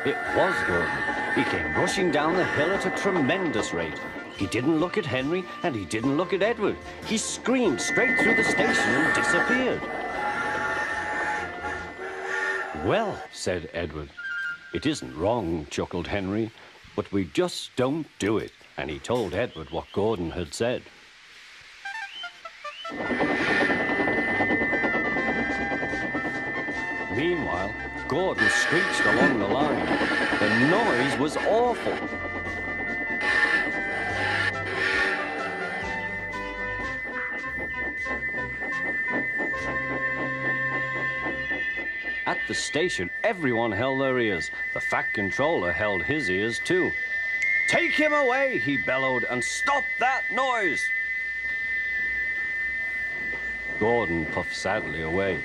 It was Gordon. He came rushing down the hill at a tremendous rate. He didn't look at Henry, and he didn't look at Edward. He screamed straight through the station and disappeared. "Well," said Edward. "It isn't wrong," chuckled Henry, "but we just don't do it." And he told Edward what Gordon had said. Meanwhile, Gordon screeched along the line. The noise was awful. At the station, everyone held their ears. The Fat Controller held his ears too. "Take him away," he bellowed, "and stop that noise." Gordon puffed sadly away.